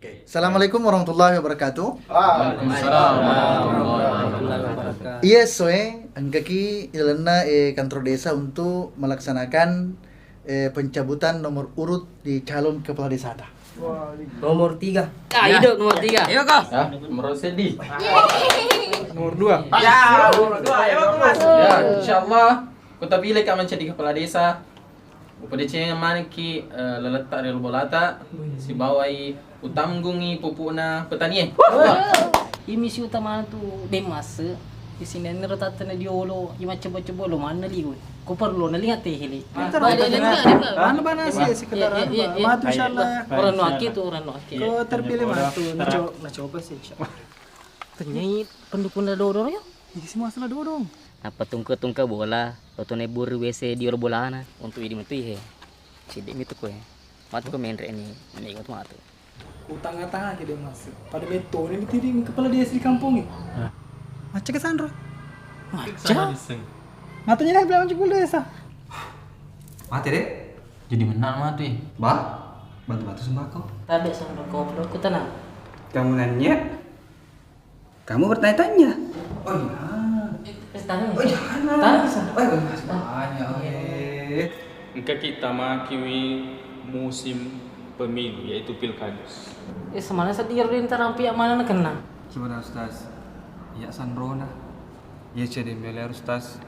Oke. Assalamualaikum warahmatullahi wabarakatuh. Waalaikumsalam warahmatullahi wabarakatuh. Iya, angkaki ilena kantor desa untuk melaksanakan pencabutan nomor urut di calon kepala desa. Nomor 3. Hidup nomor 3. Ayo kau. Ya, nomor sedi. Nomor 2. Ya, nomor 2. Ayo Mas. Ya, insyaallah kita pilih kau menjadi kepala desa. UPDC yang mana ki leletak rel bolata si bawai utanggungi pupuna petani. Misi utama tu Demas. Di sini ni rotatana diolo, ima coba-coba lo mana ligo. Ko perlu na lihat teh hili. Ano ba na si kendaraan ba? Matu insyaallah. Orang no aki tu orang no aki. Ko terpilih matu. Nacoba sih insyaallah. Ternyai pendukung na dorong yo. Ini semua salah dorong. Apa tungka bola, atau nebur WC di bola na untuk ini metu he. Sidik itu ko he. Matu ko main ini ikut matu. Utang-utang aja deh Mas. Pada beto ini ditiri kepala desa di kampung ini. Macam ke Sandro? Macam. Matunya nak bilang macam desa. Mati deh. Jadi menang mati. Bah, bantu-bantu sembako. Tabe sama koplo ku tenang. Kamu nanya? Kamu bertanya-tanya? Oh iya. Tanya. Oh jangan. Tanya. Oh iya, semuanya. Oke. Engkau kita makiwi musim pemilu yaitu pilkades. Semana sedir di antara pihak mana nak kena. Gimana Ustaz? Ya Sandrona. Ya jadi bela Ustaz.